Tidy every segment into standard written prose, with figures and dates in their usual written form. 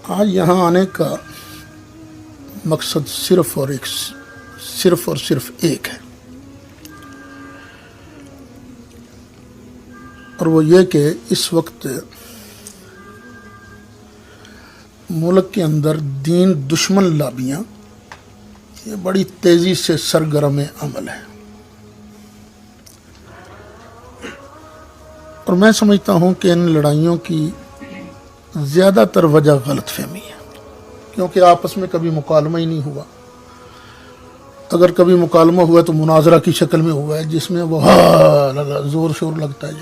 آج یہاں آنے کا مقصد صرف اور صرف ایک ہے، اور وہ یہ کہ اس وقت ملک کے اندر دین دشمن لابیاں یہ بڑی تیزی سے سرگرم عمل ہے، اور میں سمجھتا ہوں کہ ان لڑائیوں کی زیادہ تر وجہ غلط فہمی ہے، کیونکہ آپس میں کبھی مکالمہ ہی نہیں ہوا۔ اگر کبھی مکالمہ ہوا تو مناظرہ کی شکل میں ہوا ہے، جس میں وہ زور شور لگتا ہے۔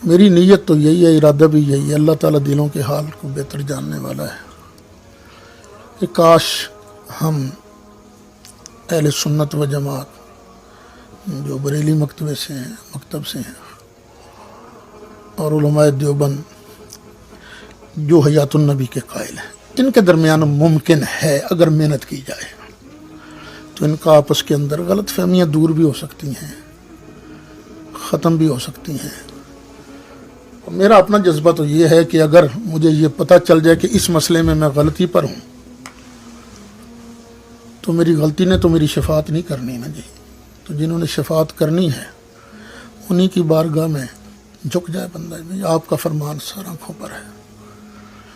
میری نیت تو یہی ہے، ارادہ بھی یہی ہے، اللہ تعالیٰ دلوں کے حال کو بہتر جاننے والا ہے، کہ کاش ہم اہل سنت و جماعت جو بریلی مکتب سے ہیں اور علماء دیوبند جو حیات النبی کے قائل ہیں، ان کے درمیان ممکن ہے اگر محنت کی جائے تو ان کا آپس کے اندر غلط فہمیاں دور بھی ہو سکتی ہیں، ختم بھی ہو سکتی ہیں۔ اور میرا اپنا جذبہ تو یہ ہے کہ اگر مجھے یہ پتہ چل جائے کہ اس مسئلے میں میں غلطی پر ہوں تو میری غلطی نے تو میری شفاعت نہیں کرنی نا جی، تو جنہوں نے شفاعت کرنی ہے انہی کی بارگاہ میں جھک جائے بندہ، آپ کا فرمان سر آنکھوں پر ہے۔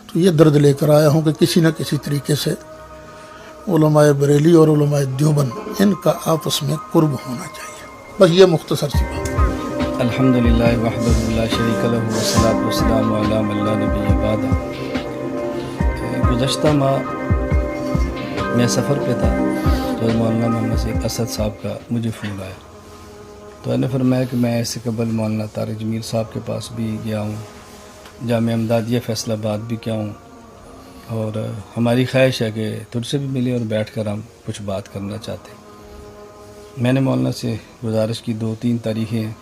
تو یہ درد لے کر آیا ہوں کہ کسی نہ کسی طریقے سے علماء بریلی اور علماء دیوبند ان کا آپس میں قرب ہونا چاہیے، بس یہ مختصر سی بات۔ الحمدللہ وحدہ لا شریک لہ والصلاۃ والسلام علی من لا نبی بعدہ۔ گزشتہ ماہ میں سفر پہ تھا تو مولانا محمد سید اسد صاحب کا مجھے فون آیا، تو میں نے فرمایا کہ میں اس سے قبل مولانا طارق جمیل صاحب کے پاس بھی گیا ہوں، جامعہ امدادیہ فیصل آباد بھی کیا ہوں، اور ہماری خواہش ہے کہ تجھ سے بھی ملے اور بیٹھ کر ہم کچھ بات کرنا چاہتے ہیں۔ میں نے مولانا سے گزارش کی 2-3 تاریخیں ہیں،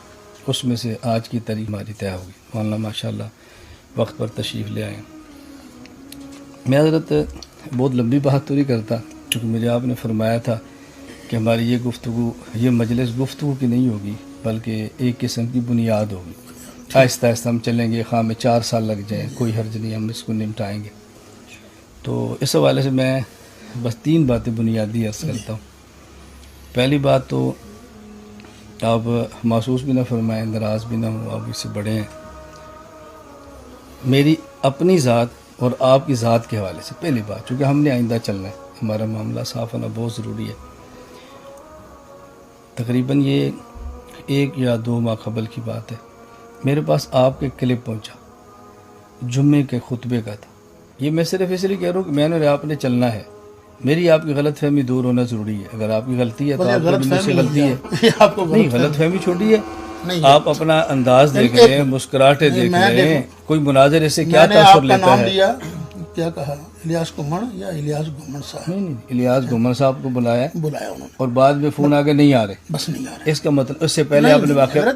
اس میں سے آج کی تاریخ ہماری طے ہوگی۔ مولانا ماشاءاللہ وقت پر تشریف لے آئے۔ میں حضرت بہت لمبی بات تو نہیں کرتا، کیونکہ مجھے آپ نے فرمایا تھا کہ ہماری یہ گفتگو، یہ مجلس گفتگو کی نہیں ہوگی بلکہ ایک قسم کی بنیاد ہوگی، آہستہ آہستہ ہم چلیں گے، خواہ میں 4 سال لگ جائیں کوئی حرج نہیں، ہم اس کو نمٹائیں گے۔ تو اس حوالے سے میں بس 3 باتیں بنیادی عرض کرتا ہوں۔ پہلی بات تو آپ محسوس بھی نہ فرمائیں، ناراض بھی نہ ہوں، آپ اس سے بڑے ہیں۔ میری اپنی ذات اور آپ کی ذات کے حوالے سے پہلی بات، چونکہ ہم نے آئندہ چلنا ہے، ہمارا معاملہ صاف ہونا بہت ضروری ہے۔ تقریباً یہ 1 یا 2 ماہ قبل کی بات ہے، میرے پاس آپ کے کلپ پہنچا، جمعے کے خطبے کا تھا۔ یہ میں صرف اس لیے کہہ رہا ہوں کہ میں نے آپ نے چلنا ہے، میری آپ کی غلط فہمی دور ہونا ضروری ہے۔ اگر آپ کی غلطی ہے تو آپ کی مجھ سے غلطی ہے، نہیں غلط فہمی چھوٹی ہے، آپ اپنا انداز دیکھ لیں، مسکراہٹیں دیکھ لیں، کوئی مناظر سے کیا تاثر لیتا ہے۔ کیا کہا، الیاس گھمن یا الیاس گھمن صاحب؟ نہیں، الیاس گھمن صاحب کو بلایا انہوں نے، اور بعد میں فون آگے نہیں آ رہے، بس نہیں آ رہے۔ اس کا مطلب اس سے پہلے آپ نے واقعہ،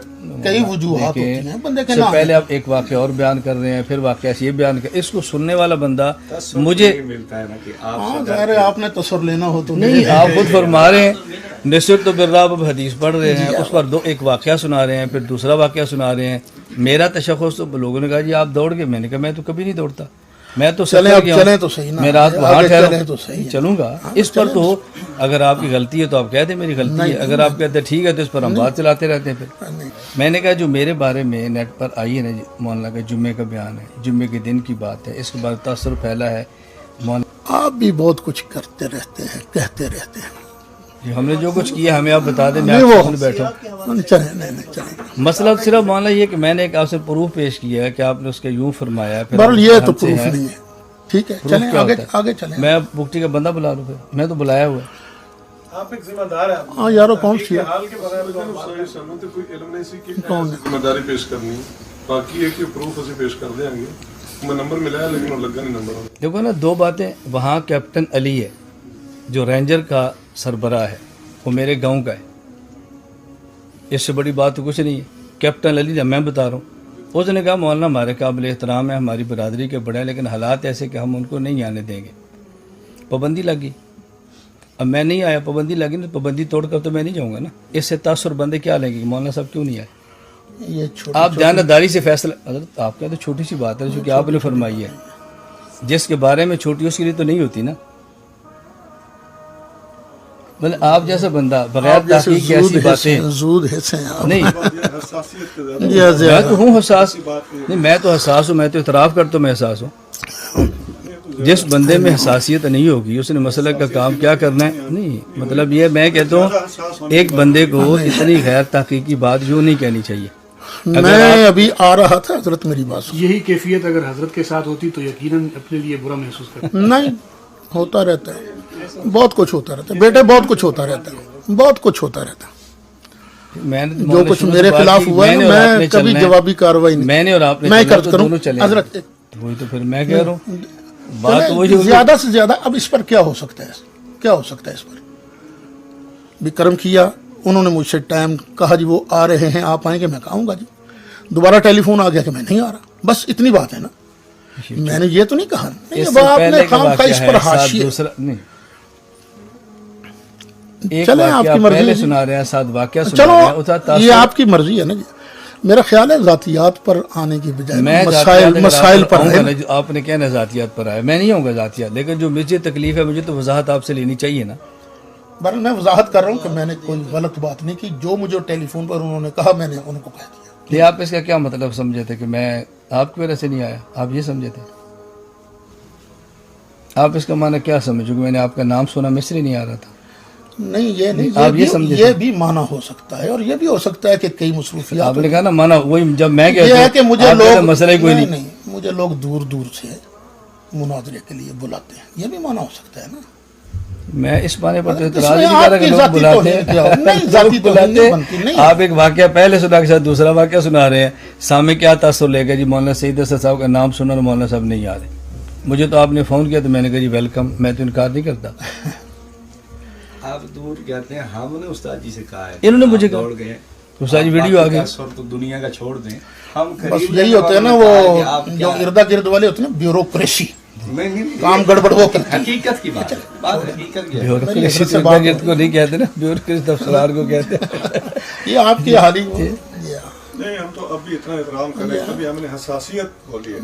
کئی وجوہات ہوتی ہیں بندے کے اس سے نام، پہلے آپ ایک واقعہ اور بیان کر رہے ہیں، پھر واقعہ یہ بیان کر، اس کو سننے والا بندہ مجھے ظاہر ہے آپ نے تصور لینا ہو تو نہیں، آپ خود فرما رہے ہیں نصر تو بالرب، اب حدیث پڑھ رہے ہیں، اس پر ایک واقعہ سنا رہے ہیں، پھر دوسرا واقعہ سنا رہے ہیں۔ میرا تشخص تو لوگوں نے کہا جی آپ دوڑ گئے، میں نے کہا میں تو کبھی نہیں دوڑتا، میں تو چلیں تو صحیح نا، میں رات وہاں ٹھہرا تو صحیح چلوں گا۔ اس پر تو اگر آپ کی غلطی ہے تو آپ کہہ دیں میری غلطی ہے، اگر آپ کہتے ہیں ٹھیک ہے تو اس پر ہم بات چلاتے رہتے ہیں۔ پھر میں نے کہا جو میرے بارے میں نیٹ پر آئی ہے نا، مولانا کا جمعے کا بیان ہے، جمعے کے دن کی بات ہے، اس کے بعد تاثر پھیلا ہے۔ آپ بھی بہت کچھ کرتے رہتے ہیں، کہتے رہتے ہیں، ہم نے جو کچھ کیا ہمیں آپ بتا دیں، میں آپ سامنے بیٹھا ہوں۔ چلیں مسئلہ صرف مولانا یہ کہ میں نے ایک آپ سے پروف پیش کیا ہے کہ آپ نے اس کے یوں فرمایا ہے، بہرحال یہ تو پروف نہیں ہے، ٹھیک ہے چلیں آگے چلیں۔ میں بکٹی کا بندہ بلا لوں، پھر میں تو بلایا ہوا ہے۔ آپ ایک ذمہ دار ہیں، ہاں یارو کون سی حال کے بغیر کوئی علم نہیں سی کہ ذمہ داری پیش کرنی، باقی ہے کہ پروف اسے پیش کر دیں گے۔ میں نمبر ملایا لیکن وہ لگا نہیں نمبر۔ دیکھو نا 2 باتیں، وہاں کیپٹن علی ہے جو رینجر کا سربراہ ہے، وہ میرے گاؤں کا ہے، اس سے بڑی بات تو کچھ نہیں ہے۔ کیپٹن علی جب میں بتا رہا ہوں، اس نے کہا مولانا ہمارے قابل احترام ہے، ہماری برادری کے بڑے ہیں، لیکن حالات ایسے کہ ہم ان کو نہیں آنے دیں گے۔ پابندی لگی، اب میں نہیں آیا، پابندی لگی نا، پابندی توڑ کر تو میں نہیں جاؤں گا نا۔ اس سے تاثر بندے کیا لیں گے کہ مولانا صاحب کیوں نہیں آئے؟ یہ چھوٹی آپ دیانتداری سے فیصلہ، حضرت آپ کا تو چھوٹی سی بات ہے جو کہ آپ نے فرمائی ہے، جس کے بارے میں چھوٹی اس کے لیے تو نہیں ہوتی نا. مطلب آپ جیسا بندہ بغیر تحقیق کی ایسی باتیں زود حصے ہیں آپ. نہیں. حساسیت کے زیادہ میں تو ہوں حساس، نہیں میں تو حساس ہوں، میں تو اعتراف کرتا ہوں میں حساس ہوں. جس بندے میں حساسیت نہیں ہوگی اس نے مسئلہ کا کام کیا کرنا ہے. نہیں مطلب یہ میں کہتا ہوں ایک بندے کو اتنی غیر تحقیقی بات یوں نہیں کہنی چاہیے. میں ابھی آ رہا تھا حضرت، میری بات سن. یہی کیفیت اگر حضرت کے ساتھ ہوتی تو یقیناً اپنے لیے برا محسوس کرتے. نہیں ہوتا رہتا ہے، بہت کچھ ہوتا رہتا ہے بیٹے، بہت کچھ ہوتا رہتا ہے، بہت کچھ ہوتا رہتا ہے. میں نے جو کچھ میرے خلاف ہوا ہے میں کبھی جوابی کارروائی نہیں، میں نے اور آپ نے میں چلنا کرتا تو ہوں دونوں چلے. حضرت. وہی تو پھر میں کہہ رہا ہوں بات وہی ہوگی. زیادہ سے زیادہ اب اس پر کیا ہو سکتا ہے، کیا ہو سکتا ہے اس پر. بھی کرم کیا، انہوں نے مجھ سے ٹائم کہا جی وہ آ رہے ہیں آپ آئیں گے، میں کہوں گا جی. دوبارہ ٹیلی فون آ گیا کہ میں نہیں آ رہا، بس اتنی بات ہے نا. میں نے یہ تو نہیں کہا نہیں اس اب سے آپ پہلے نے کا خام خواہ اس واقعہ پر ہے، ساتھ حاشیے. دوسرا نہیں. ایک چلیں آپ واقعہ کی مرضی پہلے ہے جی. سنا رہے ہیں، ساتھ واقعہ سنا رہے ہیں. اتنا چلو یہ آپ کی مرضی ہے نا جی. میرا خیال ہے ذاتیات پر آنے کی بجائے میں مسائل پر ہے. آپ نے کہنا ذاتیات پر آیا، میں نہیں ہوں گا ذاتیات، لیکن جو مجھے تکلیف ہے مجھے تو وضاحت آپ سے لینی چاہیے نا. بہرحال میں وضاحت کر رہا ہوں کہ میں نے کوئی غلط بات نہیں کی، جو مجھے ٹیلی فون پر انہوں نے کہا میں نے ان کو کہہ دیا. یہ آپ اس کا کیا مطلب سمجھے تھے کہ میں آپ کی وجہ سے نہیں آیا؟ آپ یہ سمجھے تھے؟ آپ اس کا معنی کیا سمجھو کہ میں نے آپ کا نام سنا میں اس لیے نہیں آ رہا تھا؟ نہیں یہ نہیں، آپ یہ سمجھے یہ بھی معنی ہو سکتا ہے اور یہ بھی ہو سکتا ہے کہ کئی مصروفیات. آپ نے کہا نا مانا وہی جب میں یہ ہے کہ مجھے لوگ مسئلہ ہی کوئی نہیں. نہیں مجھے لوگ دور دور سے مناظرے کے لیے بلاتے ہیں، یہ بھی معنی ہو سکتا ہے نا. میں اس معنی پر تو اس اعتراض میں نہیں کر رہا آپ کہ کی لوگ ذاتی بلاتے توہین کیا ہو؟ ہیں. نہیں ذاتی توہین نہیں بنتی نہیں. آپ ایک واقعہ پہلے سنا کے ساتھ دوسرا واقعہ سنا رہے ہیں، سامنے کیا تاثر لے گا جی مولانا سعید اسد صاحب کا نام سنا اور مولانا صاحب نہیں آ رہے. مجھے تو آپ نے فون کیا تو میں نے کہا جی ویلکم، میں تو انکار نہیں کرتا. آپ دور کہتے ہیں، ہم نے استاد جی سے کہا ہے، انہوں نے مجھے دوڑ گئے تو ساری ویڈیو آ گئی. تو دنیا کا چھوڑ دیں، ہم بس یہی ہوتا ہے نا وہ جو اردا گرد والے ہوتے ہیں نا بیوروکریسی، کام گڑبڑ وہ کرتے ہیں. حقیقت کی بات ہے، بات حقیقت کی ہے. بیوروکریسی تو ارد کو نہیں کہتے نا، بیوروکریسی افسران کو کہتے ہیں. یہ آپ کی حالی نہیں، ہم تو اب بھی اتنا احترام کر رہے ہیں، ابھی ہم نے حساسیت بولی ہے،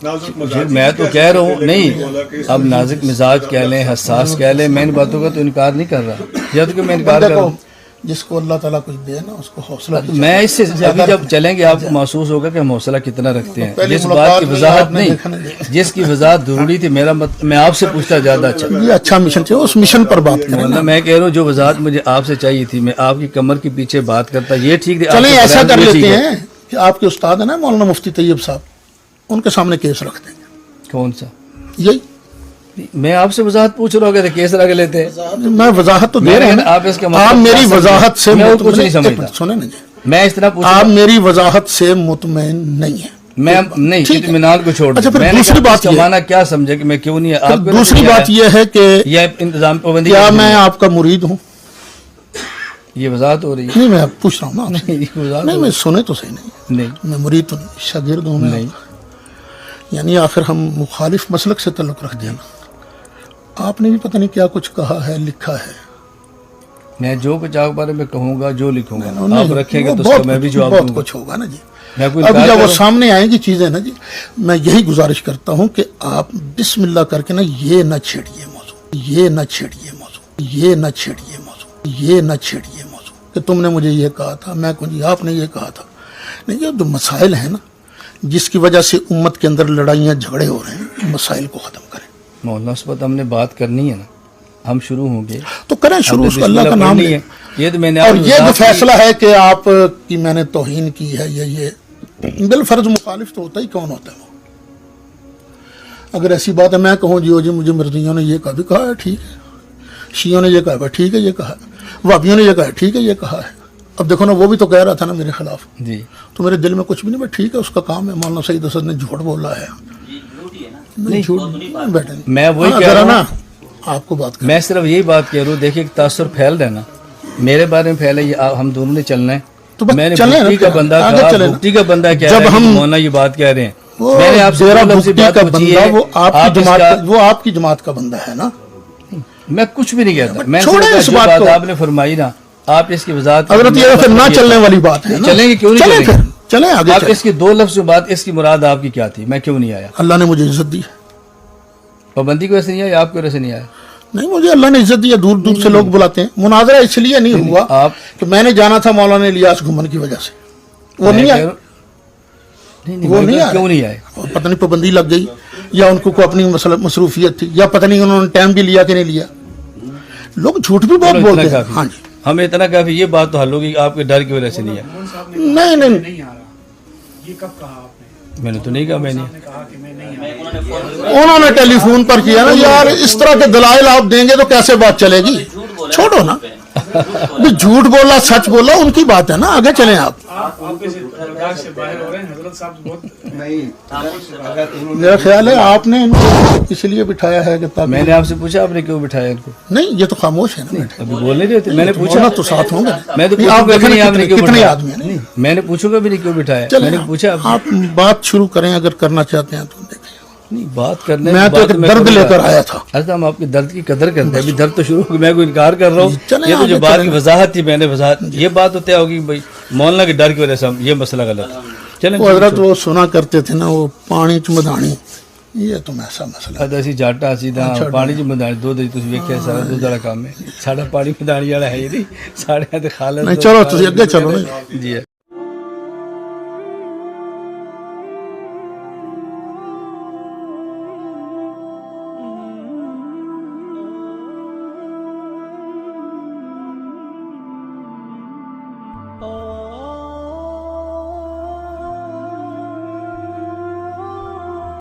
نازک مزاج. میں تو کہہ رہا ہوں نہیں، اب نازک مزاج کہہ لیں، حساس کہہ لیں، میں ان باتوں کا تو انکار نہیں کر رہا. جب کہ میں انکار کر رہا ہوں، جس کو اللہ تعالیٰ کچھ دے نا اس کو حوصلہ بھی میں اس سے ابھی جب چلیں گے آپ کو محسوس ہوگا کہ ہم حوصلہ کتنا رکھتے ہیں. پہلی جس بات ملاقات کی میں وضاحت آپ نے نہیں، دیکھا نا جس کی وضاحت ضروری تھی میرا میں آپ سے پوچھتا زیادہ اچھا. یہ اچھا مشن چاہیے، اس مشن پر بات کریں. مولانا میں کہہ رہا ہوں جو وضاحت مجھے آپ سے چاہیے تھی میں آپ کی کمر کے پیچھے بات کرتا، یہ ٹھیک ہے. چلیں ایسا کر لیتے ہیں کہ آپ کے استاد ہیں نا مولانا مفتی طیب صاحب، ان کے سامنے کیس رکھ دیں گے. کون سا؟ یہی میں آپ سے وضاحت پوچھ رہا ہوں کہ کیس رکھ لیتے ہیں. میں وضاحت تو دے رہا ہوں. آپ اس کا مطلب آپ میری کیا وضاحت سے میں وہ کچھ نہیں مطمئن، سمجھتا. سنیں نا جی، میں اس طرح پوچھ آپ میری وضاحت سے مطمئن نہیں ہیں. میں نہیں ٹھیک ہے. اطمینان کو چھوڑ اچھا، دیں. پھر میں نے دوسری کہا بات اس کا یہ- معنی کیا سمجھے کہ میں کیوں نہیں آپ کو دوسری بات یہ ہے کہ یہ انتظام پابندی کیا کی میں آپ کا مرید ہوں؟ یہ وضاحت ہو رہی ہے. نہیں میں پوچھ رہا ہوں نا آپ سے. نہیں، یہ وضاحت نہیں ہو میں سنے تو صحیح نہیں، نہیں میں مرید تو نہیں، شاگرد ہوں میں. نہیں. یعنی آخر ہم مخالف مسلک سے تعلق رکھ دیں. آپ نے بھی پتہ نہیں کیا کچھ کہا ہے، لکھا ہے. میں جو کچھ آپ بارے میں کہوں گا، جو لکھوں گا نہیں، آپ رکھیں گے وہ تو اس کا میں بھی جواب بہت دوں گا. کچھ ہوگا نا جی. میں کوئی اب انکار جب وہ کروں؟ سامنے آئیں گی چیزیں نا جی، میں یہی گزارش کرتا ہوں کہ آپ بسم اللہ کر کے نا یہ نہ چھیڑیے موضوع، یہ نہ چھیڑیے موضوع، یہ نہ چھیڑیے موضوع، یہ نہ چھیڑیے موضوع کہ تم نے مجھے یہ کہا تھا، میں کہوں جی آپ نے یہ کہا تھا. نہیں، یہ جو مسائل ہیں نا جس کی وجہ سے امت کے اندر لڑائیاں جھگڑے ہو رہے ہیں، مسائل کو ختم کریں. مولانا اس پر ہم نے بات کرنی ہے نا، ہم شروع ہوں گے تو کریں شروع، اس کو اللہ کا نام نہیں لیں. ہے. یہ تو میں نے اور آپ کو یہ جو وضاحت کی. فیصلہ ہے کہ آپ کی میں نے توہین کی ہے، یہ بالفرض مخالف تو ہوتا ہی کون ہوتا ہے وہ. اگر ایسی بات ہے میں کہوں جی مجھے مرزیوں نے یہ کہا بھی کہا ہے، ٹھیک ہے. شیعوں نے یہ کہا ہے، ٹھیک ہے یہ کہا ہے. وہابیوں نے یہ کہا ہے، ٹھیک ہے یہ کہا ہے. اب دیکھو نا وہ بھی تو کہہ رہا تھا نا میرے خلاف، جی تو میرے دل میں کچھ بھی نہیں. بٹ ٹھیک ہے اس کا کام ہے. مولانا سعید اسد نے جھوٹ بولا ہے. نہیں جھوٹ نہیں بیٹھے. میں وہی کہہ ذرا رہا نا ہوں، آپ کو بات کریں. میں صرف یہی بات کہہ رہا ہوں. دیکھیے تاثر پھیل رہا ہے نا، میرے بارے میں پھیلا، یہ ہم دونوں نے چلنا ہے. تو بس میں نے چلیں نا، بھٹی کا بندہ آگے کہا، چلیں نا. بھٹی کا بندہ کہہ جب رہا ہے ہم- کہ مولانا یہ بات کہہ رہے ہیں. وہ میں نے آپ سے ڈیرا دو لفظ بھٹی بات کا پوچھی بندہ ہے، وہ آپ کی اس جماعت کا- وہ آپ کی جماعت کا بندہ ہے نا. میں کچھ بھی نہیں کہتا. میں چھوڑیں صرف اس جو بات بات کو. آپ نے فرمائی نا، آپ اس کی وضاحت حضرت یہ پھر نہ چلنے والی بات ہے نا۔ چلیں گے کیوں نہیں چلیں چلیں گے؟ پھر چلیں آگے آپ چلیں۔ اس کی 2 لفظ میں بات، اس کی مراد آپ کی کیا تھی؟ میں کیوں نہیں آیا؟ اللہ نے مجھے عزت دی، پابندی کی وجہ سے نہیں آیا یا آپ کی وجہ سے نہیں آیا؟ نہیں مجھے اللہ نے عزت دی ہے، دور دور سے لوگ بلاتے ہیں۔ مناظرہ اس لیے نہیں ہوا آپ کہ میں نے جانا تھا مولانا الیاس گھمن کی وجہ سے، وہ نہیں آئے، وہ نہیں آئے، کیوں نہیں آئے؟ پتہ نہیں پابندی لگ گئی یا ان کو اپنی مصروفیت تھی یا پتہ نہیں انہوں نے ٹائم بھی لیا کہ نہیں لیا۔ لوگ جھوٹ بھی بہت چلو بولتے اتنا ہیں۔ کافی، ہاں جی، ہمیں اتنا کافی، یہ بات تو حل ہوگی کہ آپ کے ڈر کی وجہ سے نہیں آیا۔ نہیں نہیں نہیں آ رہا، یہ کب کہا آپ نے؟ میں نے تو نہیں کہا میں نے۔ کہا کہ میں نہیں آ رہا۔ انہوں نے ٹیلی فون پر کیا نا، یار اس طرح کے دلائل آپ دیں گے تو کیسے بات چلے گی، چھوڑو نا، بھی جھوٹ بولا سچ بولا ان کی بات ہے نا، آگے چلیں آپ۔ آپ واپس درگاہ سے باہر ہو رہے ہیں، حضرت صاحب بہت نہیں اگر انہوں نے میرا خیال ہے آپ نے ان کو اس لیے بٹھایا ہے کہ تاکہ میں نے آپ سے پوچھا آپ نے کیوں بٹھایا ان کو؟ نہیں، یہ تو خاموش ہے نا، ابھی بول نہیں رہے تھے، میں نے پوچھا مولانا تو ساتھ ہوں گے۔ میں تو نہیں، آپ پوچھوں گا بھی دیکھیں نہیں آپ نے کیوں کتنے بٹھایا؟ آدمی ہیں نا۔ نہیں، میں نے پوچھوں گا بھی نہیں کیوں بٹھایا، میں چلیں نے پوچھا آپ بات شروع کریں اگر کرنا چاہتے ہیں تو دیکھیں۔ نہیں بات کرنے میں تو ایک درد لے کر آیا تھا۔ اصل ہم آپ کے درد کی قدر کرتے ہیں، ابھی درد تو شروع ہو گیا، میں کوئی انکار کر رہا ہوں، چلیں یہ تو جو آگے بات چلیں۔ کی وضاحت تھی میں نے وضاحت، یہ بات تو طے ہوگی بھائی مولانا کے ڈر کی وجہ سے ہم یہ مسئلہ غلط ہے۔ چلیں وہ حضرت وہ سنا کرتے تھے نا، وہ پانی چ مدھانی، یہ تو ایسا مسئلہ ہے۔ اسی جاٹا سیدھا پانی چ مدانی دو دن تسی ویکھیا سارا دودھ والا کام ہے، ساڈا پانی مدانی والا ہے ہی نہیں، ساڈے تے خالص نہیں چلو تسی اگے چلو نا۔ جی